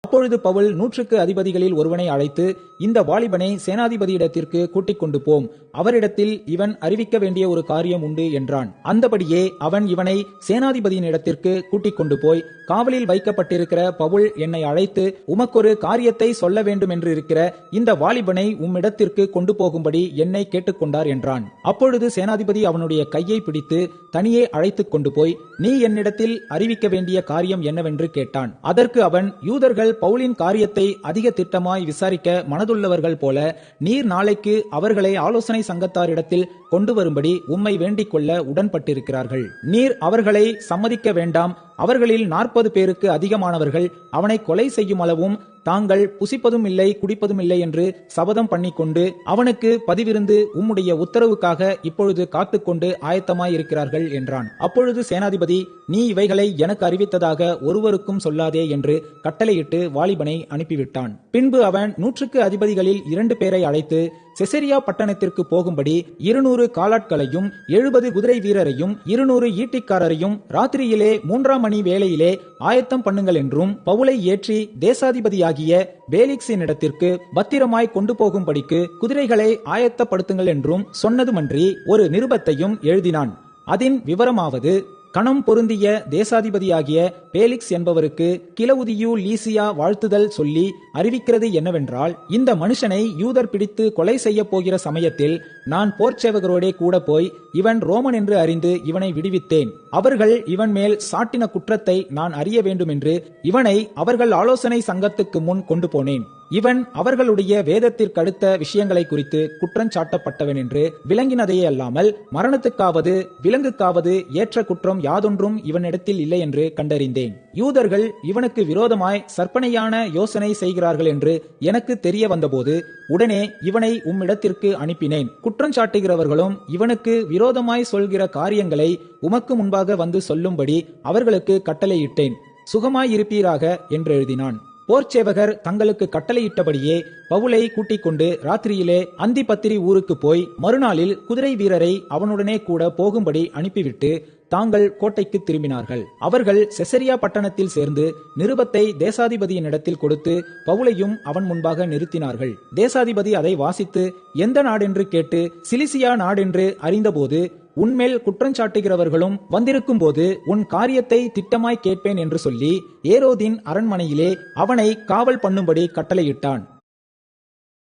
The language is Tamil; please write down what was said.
அப்பொழுது பவுல் 100க்கு அதிபதிகளில் ஒருவனை அழைத்து, இந்த வாலிபனை சேனாதிபதியிடத்திற்கு கூட்டிக் கொண்டு போம், அவரிடத்தில் இவன் அறிவிக்க வேண்டிய ஒரு காரியம் உண்டு என்றான். அந்தபடியே அவன் இவனை சேனாதிபதியின் இடத்திற்கு கூட்டிக் கொண்டு போய், காவலில் வைக்கப்பட்டிருக்கிற பவுல் என்னை அழைத்து உமக்கொரு காரியத்தை சொல்ல வேண்டும் என்று இருக்கிற இந்த வாலிபனை உம்மிடத்திற்கு கொண்டு போகும்படி என்னை கேட்டுக்கொண்டார் என்றான். அப்பொழுது சேனாதிபதி அவனுடைய கையை பிடித்து தனியே அழைத்துக் கொண்டு போய், நீ என்னிடத்தில் அறிவிக்க வேண்டிய காரியம் என்னவென்று கேட்டான். அதற்கு அவன், யூதர்கள் பவுலின் காரியத்தை அதிக திட்டமாய் விசாரிக்க மனதுள்ளவர்கள் போல நீர் நாளைக்கு அவர்களை ஆலோசனை சங்கத்தாரிடத்தில் கொண்டு வரும்படி உம்மை வேண்டிக் கொள்ள உடன்பட்டிருக்கிறார்கள். நீர் அவர்களை சம்மதிக்க வேண்டாம். அவர்களில் 40 பேருக்கு அதிகமானவர்கள் அவனை கொலை செய்யும் அளவும் தாங்கள் புசிப்பதும் இல்லை குடிப்பதும் இல்லை என்று சபதம் பண்ணிக்கொண்டு அவனுக்கு பதிவிருந்து உம்முடைய உத்தரவுக்காக இப்பொழுது காத்துக்கொண்டு ஆயத்தமாயிருக்கிறார்கள் என்றான். அப்பொழுது சேனாதிபதி, நீ இவைகளை எனக்கு அறிவித்ததாக ஒருவருக்கும் சொல்லாதே என்று கட்டளையிட்டு வாலிபனை அனுப்பிவிட்டான். பின்பு அவன் 100க்கு அதிபதிகளில் 2 பேரை அழைத்து செசரியா பட்டணத்திற்கு போகும்படி 200 காலாட்களையும் 70 குதிரை வீரரையும் 200 ஈட்டிக்காரரையும் ராத்திரியிலே 3ஆம் மணி வேளையிலே ஆயத்தம் பண்ணுங்கள் என்றும், பவுலை ஏற்றி தேசாதிபதியாகிய பேலிக்ஸின் இடத்திற்கு பத்திரமாய் கொண்டு போகும்படிக்கு குதிரைகளை ஆயத்தப்படுத்துங்கள் என்றும் சொன்னதுமன்றி ஒரு நிருபத்தையும் எழுதினான். அதன் விவரமாவது, கணம் பொருந்திய தேசாதிபதியாகிய பேலிக்ஸ் என்பவருக்கு கிலவுதியு லீசியா வாழ்த்துதல் சொல்லி அறிவிக்கிறது என்னவென்றால், இந்த மனுஷனை யூதர் பிடித்து கொலை செய்ய போகிற சமயத்தில் நான் போர்ச்சேவகரோடே கூட போய் இவன் ரோமன் என்று அறிந்து இவனை விடுவித்தேன். அவர்கள் இவன் மேல் சாட்டின குற்றத்தை நான் அறிய வேண்டும் என்று இவனை அவர்கள் ஆலோசனை சங்கத்துக்கு முன் கொண்டு போனேன். இவன் அவர்களுடைய வேதத்திற்கு அடுத்த விஷயங்களை குறித்து குற்றஞ்சாட்டப்பட்டவன் என்று விளங்கினதையே அல்லாமல் மரணத்துக்காவது விலங்குக்காவது ஏற்ற குற்றம் யாதொன்றும் இவனிடத்தில் இல்லை என்று கண்டறிந்தேன். யூதர்கள் இவனுக்கு விரோதமாய் சற்பனையான யோசனை செய்கிறார்கள் என்று எனக்கு தெரிய வந்தபோது உடனே இவனை உம்மிடத்திற்கு அனுப்பினேன். குற்றஞ்சாட்டுகிறவர்களும் இவனுக்கு விரோதமாய் சொல்கிற காரியங்களை உமக்கு முன்பாக வந்து சொல்லும்படி அவர்களுக்கு கட்டளையிட்டேன். சுகமாயிருப்பீராக என்று எழுதினான். போர்ச்சேவகர் தங்களுக்கு கட்டளையிட்டபடியே பவுலை கூட்டிக் கொண்டு ராத்திரியிலே அந்திபத்திரி ஊருக்கு போய் மறுநாளில் குதிரை வீரரை அவனுடனே கூட போகும்படி அனுப்பிவிட்டு தாங்கள் கோட்டைக்கு திரும்பினார்கள். அவர்கள் செசரியா பட்டணத்தில் சேர்ந்து நிருபத்தை தேசாதிபதியின் இடத்தில் கொடுத்து பவுலையும் அவன் முன்பாக நிறுத்தினார்கள். தேசாதிபதி அதை வாசித்து எந்த நாடென்று கேட்டு சிலிசியா நாடென்று அறிந்தபோது, உன்மேல் குற்றஞ்சாட்டுகிறவர்களும் வந்திருக்கும் போது உன் காரியத்தை திட்டமாய் கேட்பேன் என்று சொல்லி ஏரோதின் அரண்மனையிலே அவனை காவல் பண்ணும்படி கட்டளையிட்டான்.